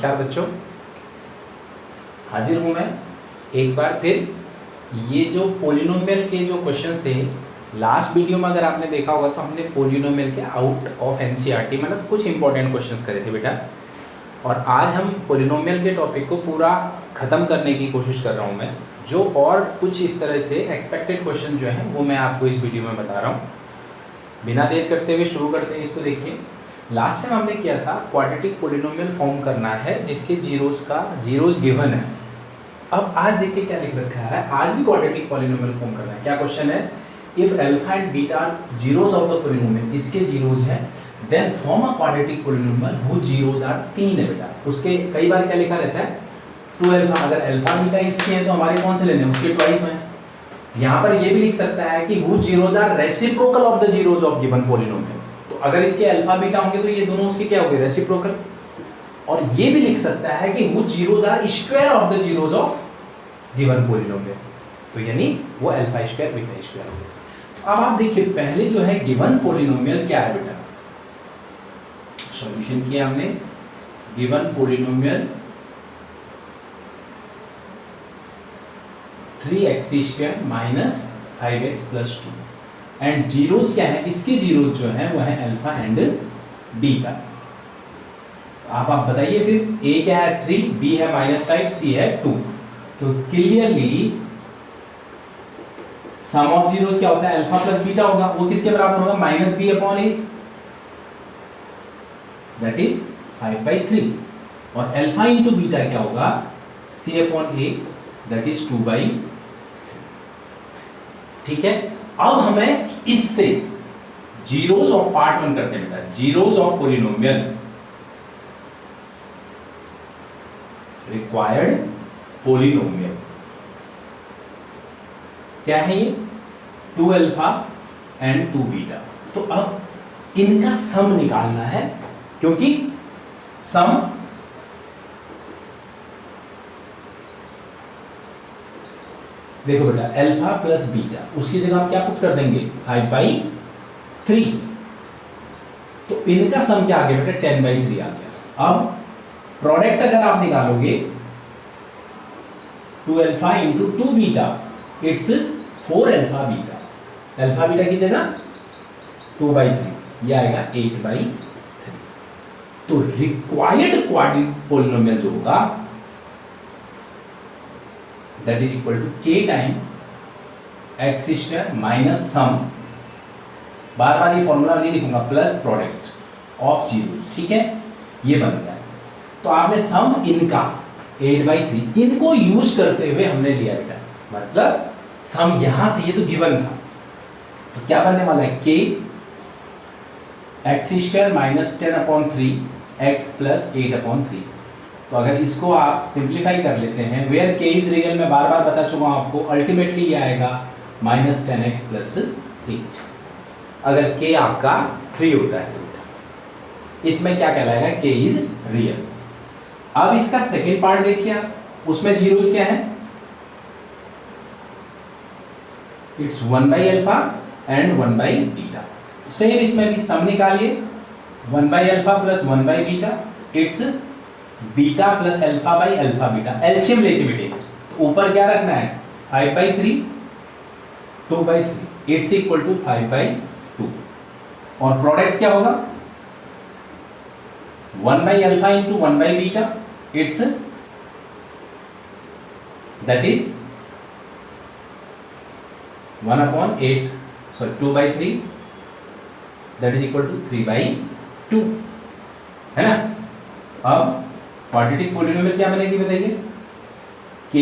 नमस्कार बच्चों, हाजिर हूँ मैं एक बार फिर। ये जो पोलिनोमियल के जो क्वेश्चंस थे, लास्ट वीडियो में अगर आपने देखा होगा तो हमने पोलिनोमियल के आउट ऑफ एनसीईआरटी मतलब कुछ इंपॉर्टेंट क्वेश्चंस करे थे बेटा। और आज हम पोलिनोमियल के टॉपिक को पूरा ख़त्म करने की कोशिश कर रहा हूँ मैं, जो और कुछ इस तरह से एक्सपेक्टेड क्वेश्चन जो हैं वो मैं आपको इस वीडियो में बता रहा हूँ। बिना देर करते हुए शुरू करते हैं इसको। देखिए, लास्ट टाइम हमने किया था क्वाड्रेटिक पोलिनोमियल फॉर्म करना है जिसके जीरोज गिवन है। अब आज देखिए क्या लिख रखा है, आज भी क्वाड्रेटिक पोलिनोमियल फॉर्म करना है। क्या क्वेश्चन है, if alpha and beta are zeros of the polynomial, इसके जीरोज हैं, then form a quadratic polynomial whose zeros are 3 है बेटा। उसके कई बार क्या लिखा रहता है, 2 अल्फा, अगर अल्फा बीटा इसके हैं तो हमारे कौन से लेने हैं, उसके ट्वाइस में। यहाँ पर ये भी लिख सकता है कि whose zeros are reciprocal of the zeros of given polynomial. तो अगर इसके अल्फा बीटा होंगे तो ये दोनों उसके क्या हो गए, रेसिप्रोकल। और ये भी लिख सकता है कि whose zeros are square of the zeros of given polynomial, तो यानी वो अल्फा स्क्वायर बीटा स्क्वायर हो गया। अब आप देखिए, पहले जो है गिवन पोलिनोमियल क्या है बेटा, सॉल्यूशन किया हमने। Given polynomial 3x square minus 5x plus 2 and zeros क्या है, इसके जीरोज जो है वो है अल्फा एंड बीटा। आप बताइए फिर, a क्या है 3, b है -5, c है 2। तो क्लियरली सम ऑफ जीरोज क्या होता है, अल्फा प्लस बीटा होगा। वो किसके बराबर होगा, -b/a, दैट इज 5/3। और अल्फा इंटू बीटा क्या होगा, c/a, दैट इज 2/3। ठीक है, अब हमें इससे जीरोज ऑफ पार्ट 1 करते हैं बेटा। Zeros of polynomial required polynomial क्या है ये, 2 अल्फा एंड 2 बीटा। तो अब इनका सम निकालना है, क्योंकि सम देखो बेटा, अल्फा प्लस बीटा, उसकी जगह हम क्या पुट कर देंगे, 5/3। तो इनका सम क्या आ गया बेटा, 10/3 आ गया। अब प्रोडक्ट अगर आप निकालोगे 2 alpha into 2 beta, it's 4 alpha beta. Alpha beta की जगह 2/3, यह आएगा 8/3। तो रिक्वायर्ड क्वाड्रेटिक पोलिनोमियल जो होगा that is equal to k time x square minus sum, बार बार ये फॉर्मूला नहीं लिखूंगा, प्लस प्रोडक्ट ऑफ जीरोज। ठीक है, ये बन गया। तो आपने सम इनका 8/3 इनको यूज करते हुए हमने लिया बेटा, मतलब सम यहां से, ये तो गिवन था, तो क्या बनने वाला है, k x square minus 10/3 x plus 8/3। तो अगर इसको आप सिंप्लीफाई कर लेते हैं, वेयर k इज रियल, मैं बार बार बता चुका हूं आपको, अल्टीमेटली ये आएगा -10x प्लस 8। अगर k आपका 3 होता है तो इसमें क्या कहलाएगा, k इज रियल। अब इसका सेकेंड पार्ट देखिए आप, उसमें जीरोज क्या है, इट्स 1/अल्फा एंड 1/बीटा। सेम इसमें भी सम निकालिए, 1/अल्फा प्लस 1/बीटा, it's beta plus alpha by alpha beta. LCM लेके बेटे, तो ऊपर क्या रखना है, 5/3, 2/3, इट्स इक्वल टू 5/2। और प्रोडक्ट क्या होगा, 1/अल्फा इंटू 1/बीटा, it's that is 1/8, sorry 2/3, that is equal to 3/2, है ना। अब क्वाड्रेटिक पोलिनोमियल क्या बनेगी बताइए, k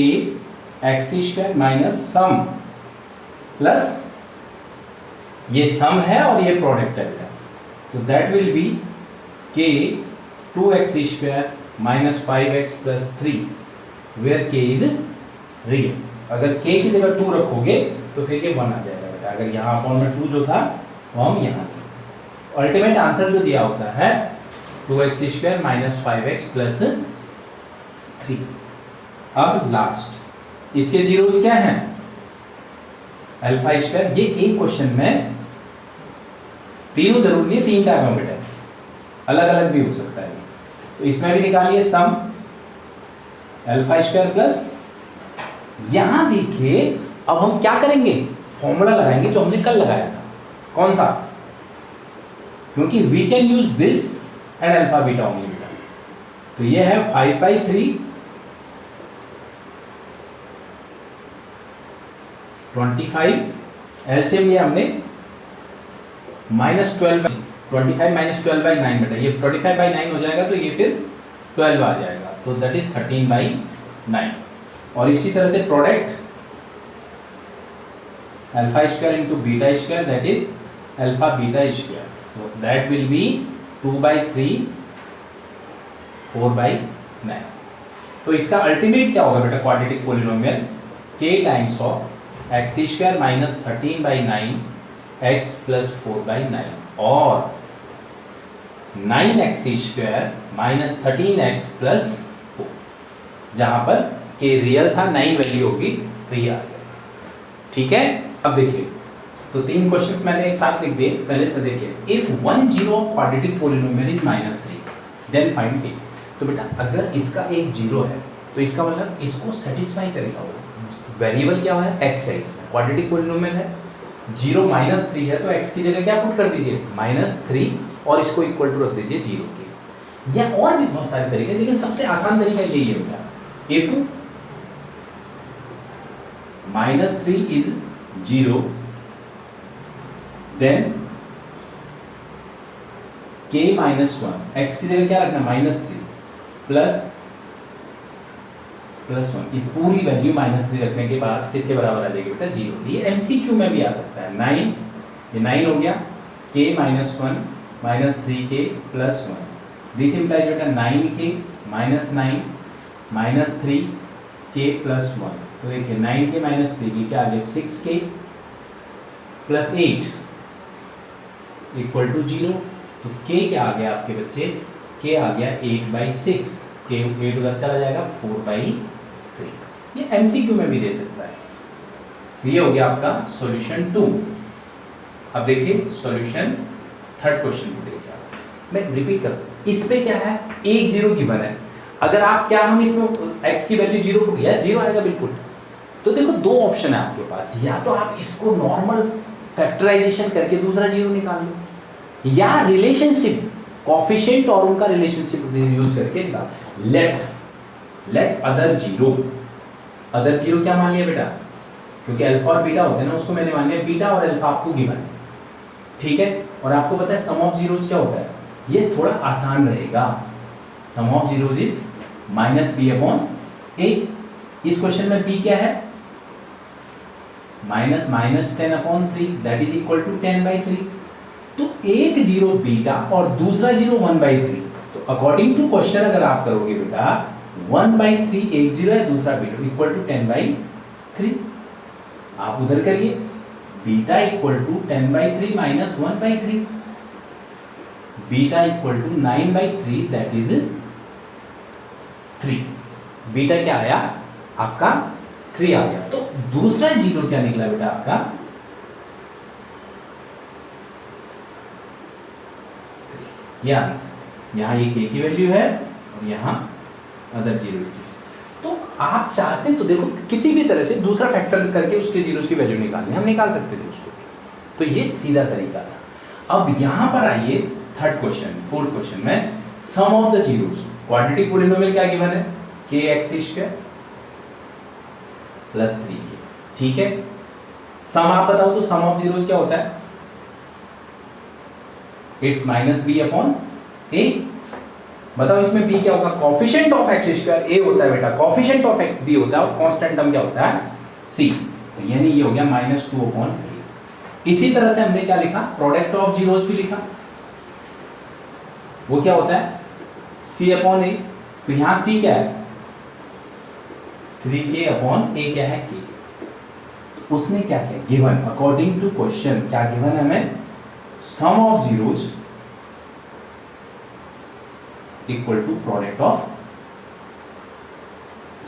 x square minus sum plus, ये सम है और ये प्रोडक्ट है बेटा, तो that will be k 2x square minus 5x plus 3, where k is real. अगर k की जगह 2 रखोगे तो फिर ये 1 आ जाएगा बेटा। अगर यहाँ अपॉन में 2 जो था वो हम यहाँ, अल्टीमेट आंसर जो दिया होता है 2x square minus 5x plus 3। अब लास्ट, इसके जीरोज क्या हैं, अल्फा स्क्वायर। ये एक क्वेश्चन में तीनों जरूरी नहीं है, 3 टाइप में बेटा, अलग अलग भी हो सकता है। तो इसमें भी निकालिए सम अल्फा स्क्वायर प्लस, यहां देखिए अब हम क्या करेंगे, फॉर्मूला लगाएंगे जो हमने कल लगाया था, कौन सा, क्योंकि we can use this and alpha beta only बेटा। तो ये है 5/3 25, एलसीएम ये हमने -12 25 -12/9 बेटा, ये 25/9 हो जाएगा तो ये फिर 12 आ जाएगा, तो दैट इज 13/9। और इसी तरह से product alpha square into beta square that is alpha beta square, तो दैट विल बी 2/3 4/9। तो इसका अल्टीमेट क्या होगा बेटा, quadratic polynomial k times of x square minus 13/9 x plus 4/9 और 9x square minus 13x plus 4, जहां पर k रियल था 9 वैल्यू होगी तो ये आ जाएगा। ठीक है, अब देखिए तो 3 क्वेश्चंस मैंने एक साथ लिख दिए। पहले तो देखिए if 1 zero of quadratic polynomial is -3 then find k। तो बेटा अगर इसका एक जीरो है तो इसका मतलब इसको सेटिस्फाई करेगा वो, वेरिएबल क्या है x है, इसमें क्वाड्रेटिक पोलिनोमियल है, 0 -3 है तो x की जगह क्या पुट कर दीजिए -3 और इसको इक्वल टू रख दीजिए 0 के। या और भी बहुत सारे तरीके, लेकिन सबसे आसान तरीका यही है बेटा, if -3 is 0 then k -1, x की जगह क्या रखना -3 प्लस 1, ये पूरी वैल्यू -3 रखने के बाद किसके बराबर आ जाएगी बेटा 0। ये MCQ में भी आ सकता है, 9 ये 9 हो गया, k -1 -3k plus 1, this implies बेटा 9k -9 -3k प्लस 1। तो देखिए 9k -3k क्या आ गया 6k प्लस 8 इक्वल टू 0। तो k क्या आ गया आपके बच्चे, k आ गया 8/6, k 8 उधर चला जाएगा 4/3। ये MCQ में भी दे सकता है। ये हो गया आपका सॉल्यूशन 2। अब देखिए सॉल्यूशन थर्ड क्वेश्चन को देखिए आप, मैं रिपीट कर, इस पे क्या है, एक 0 गिवन है, अगर आप क्या हम इसमें x की वैल्यू 0 को, यस 0 आएगा बिल्कुल। तो देखो दो ऑप्शन है आपके पास, या तो आप इसको नॉर्मल फैक्टराइजेशन करके दूसरा 0 निकाल लो, या रिलेशनशिप कोफिशिएंट और उनका रिलेशनशिप यूज करके निकाल। लेट अदर जीरो क्या मान लिया बेटा, क्योंकि अल्फा और बीटा होते हैं ना, उसको मैंने मान लिया बीटा और अल्फा आपको गिवन है। ठीक है, और आपको पता है सम ऑफ जीरोज क्या होता है, ये थोड़ा आसान रहेगा, सम ऑफ जीरोज इज -b/a। इस क्वेश्चन में b क्या है, -10/3 दैट इज इक्वल टू 10/3। तो एक 0 बीटा और दूसरा 0 1/3, तो अकॉर्डिंग टू क्वेश्चन अगर आप करोगे बेटा 1/3 एक 0 है, दूसरा बीटा इक्वल टू 10/3। आप उधर करिए, beta equal to 10/3 minus 1/3, beta equal to 9/3 that is 3। Beta क्या आया आपका 3 आ गया। तो दूसरा 0 क्या निकला बेटा आपका, ये आंसर, यहाँ ये k की वैल्यू है और यहाँ अदर 0 इज। तो आप चाहते तो देखो किसी भी तरह से दूसरा फैक्टर करके उसके जीरोस की वैल्यू निकालनी, हम निकाल सकते थे उसको, तो ये सीधा तरीका था। अब यहां पर आइए थर्ड क्वेश्चन, फोर्थ क्वेश्चन में sum of the zeros, quadratic polynomial क्या गिवन है, kx² प्लस 3k। ठीक है, सम आप बताओ तो सम ऑफ जीरोस क्या होता है, इट्स -b/a। बताओ इसमें b क्या होगा, कोफिशिएंट ऑफ x² a होता है बेटा, कोफिशिएंट ऑफ x b होता है, और कांस्टेंट टर्म क्या होता है c। तो यानी ये हो गया -2/a। इसी तरह से हमने क्या लिखा, प्रोडक्ट ऑफ जीरोस भी लिखा, वो क्या होता है c/a। तो यहां c क्या है 3k/a क्या है k। तो उसने क्या किया, गिवन अकॉर्डिंग टू क्वेश्चन क्या गिवन है हमें, sum of zeros equal to product of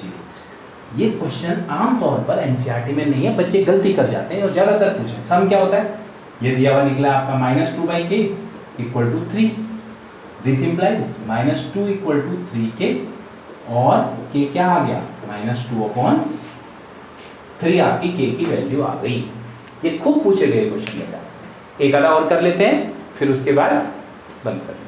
zeros. ये क्वेश्चन आमतौर पर एनसीईआरटी में नहीं है, बच्चे गलती कर जाते हैं और ज्यादातर पूछे। सम क्या होता है, ये दिया हुआ निकला आपका -2/k equal to 3, this implies -2 equal to 3k और k क्या आ गया -2/3 आपकी k की वैल्यू आ गई। ये खूब पूछे गए क्वेश्चन बेटा। एक आधा और कर लेते हैं फिर उसके बाद बंद कर देंगे।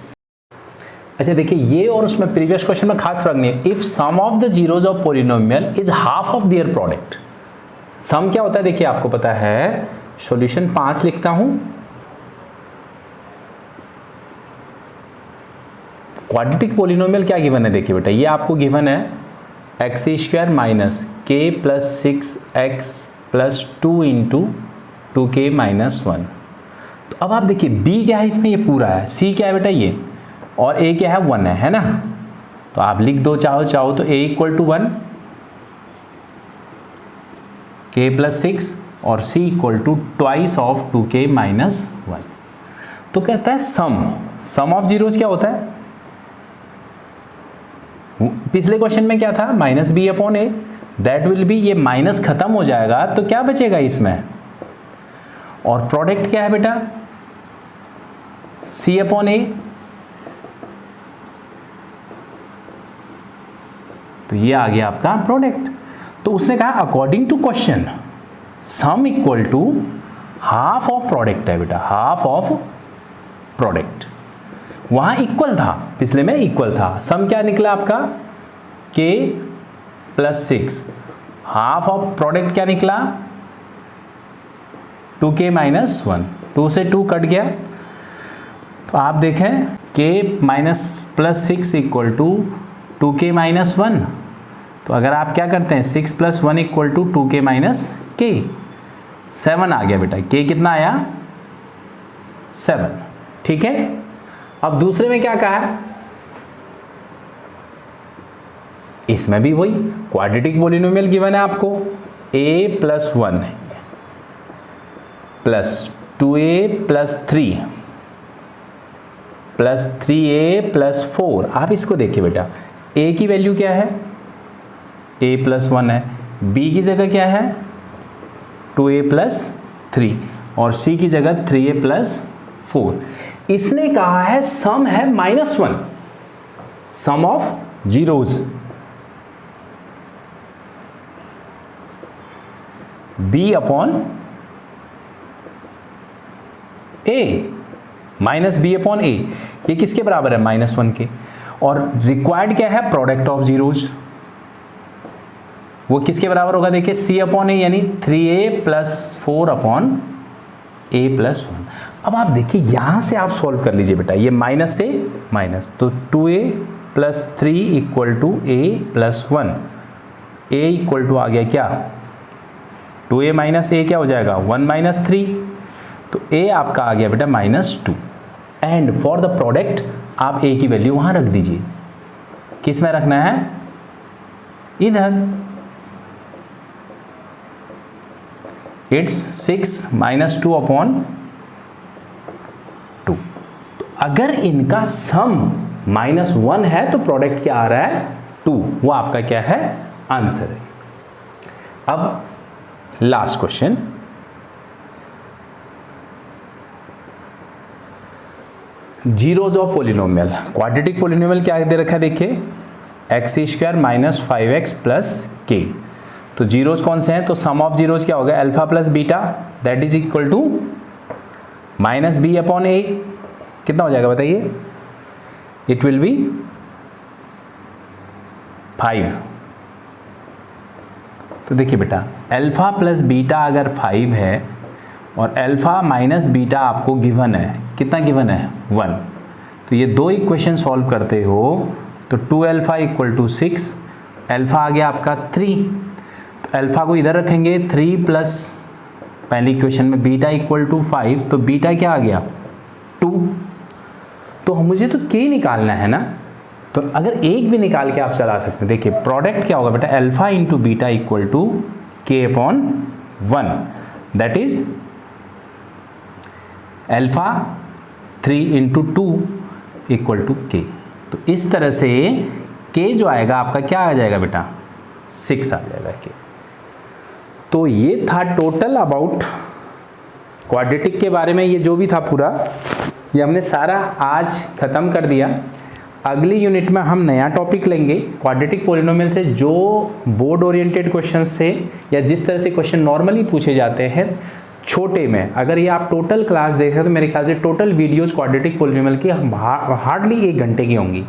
अच्छा देखिए, ये और उसमें प्रीवियस क्वेश्चन में खास फर्क नहीं है। If sum of the zeros of polynomial is half of their product. Sum क्या होता है देखिए, आपको पता है। सॉल्यूशन 5 लिखता हूं। क्वाड्रेटिक पॉलिनोमियल क्या गिवन है देखिए बेटा, ये आपको गिवन है x² minus k plus 6x plus 2 into 2k minus 1। तो अब आप देखिए b क्या है इसमें, ये पूरा है। c क्या है बेटा ये, और a क्या है 1 है ना। तो आप लिख दो चाहो तो a equal to 1, k plus 6 और c equal to twice of 2k minus 1। तो कहता है सम ऑफ जीरोज क्या होता है। पिछले क्वेश्चन में क्या था, -b/a, दैट विल बी, ये माइनस खत्म हो जाएगा तो क्या बचेगा इसमें, और प्रोडक्ट क्या है बेटा c/a। तो ये आ गया आपका प्रोडक्ट। तो उसने कहा according to question sum equal to half of product है बेटा, हाफ ऑफ प्रोडक्ट। वहां इक्वल था, पिछले में इक्वल था। सम क्या निकला आपका k plus 6, half of product क्या निकला 2k माइनस 1। 2 से 2 कट गया। तो आप देखें k minus plus 6 equal to 2k minus 1। तो अगर आप क्या करते हैं 6 plus 1 equal to 2k minus k, 7 आ गया बेटा। k कितना आया 7, ठीक है। अब दूसरे में क्या कहा है, इसमें भी वही क्वाड्रेटिक पॉलिनोमियल गिवन है आपको, a plus 1 plus 2a plus 3 plus 3a plus 4। आप इसको देखिए बेटा, a की वैल्यू क्या है a प्लस 1 है, b की जगह क्या है 2a प्लस 3 और c की जगह 3a प्लस 4। इसने कहा है सम है -1, सम of zeros b/a, minus b/a। ये किसके बराबर है -1 के। और रिक्वायर्ड क्या है प्रोडक्ट ऑफ जीरोज, वो किसके बराबर होगा देखिए c/a, यानी 3a प्लस 4/a प्लस 1। अब आप देखिए यहां से आप सॉल्व कर लीजिए बेटा, ये माइनस से माइनस, तो 2a plus 3 equal to a plus 1। a equal to आ गया क्या 2a माइनस a क्या हो जाएगा 1 माइनस 3। तो a आपका आ गया बेटा -2। एंड फॉर द प्रोडक्ट आप a की वैल्यू वहां रख दीजिए। किस में रखना है, इधर। It's 6 minus 2/2। तो अगर इनका सम -1 है तो प्रोडक्ट क्या आ रहा है 2, वो आपका क्या है आंसर है। अब last question, zeros of polynomial. Quadratic polynomial क्या दे रखा है देखिए, x² minus 5x plus k। तो जीरोज कौन से हैं, तो सम ऑफ जीरोज क्या होगा alpha plus beta, that is equal to -b/a। कितना हो जाएगा बताइए, इट विल बी 5। तो देखिए बेटा अल्फा प्लस बीटा अगर 5 है और अल्फा माइनस बीटा आपको गिवन है, कितना गिवन है 1। तो ये दो इक्वेशन सॉल्व करते हो तो 2α इक्वल टू 6, अल्फा आ गया आपका 3। तो अल्फा को इधर रखेंगे 3 प्लस पहली इक्वेशन में बीटा इक्वल टू 5, तो बीटा क्या आ गया 2। तो मुझे तो k निकालना है ना, तो अगर एक भी निकाल के आप चला सकते हैं। देखिए प्रोडक्ट क्या होगा बेटा, alpha into beta equal to k/1, that is alpha 3 into 2 equal to k। तो इस तरह से k जो आएगा आपका क्या आ जाएगा बेटा 6 आ जाएगा k। तो ये था टोटल अबाउट क्वाड्रेटिक के बारे में, ये जो भी था पूरा ये हमने सारा आज ख़त्म कर दिया। अगली यूनिट में हम नया टॉपिक लेंगे क्वाड्रेटिक पॉलिनोमियल से जो बोर्ड ओरिएंटेड क्वेश्चंस थे या जिस तरह से क्वेश्चन नॉर्मली पूछे जाते हैं छोटे में। अगर ये आप टोटल क्लास देख रहे हो तो मेरे ख्याल से टोटल वीडियोस क्वाड्रेटिक पॉलिनोमियल की हार्डली 1 घंटे की होंगी।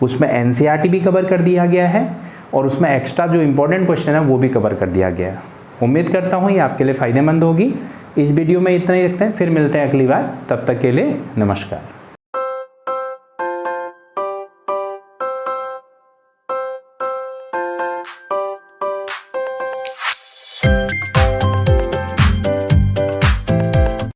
उसमें एनसीईआरटी भी कवर कर दिया गया है और उसमें एक्स्ट्रा जो इंपॉर्टेंट क्वेश्चन है वो भी कवर कर दिया गया है। उम्मीद करता हूँ ये आपके लिए फ़ायदेमंद होगी। इस वीडियो में इतना ही रखते हैं, फिर मिलते हैं अगली बार। तब तक के लिए नमस्कार।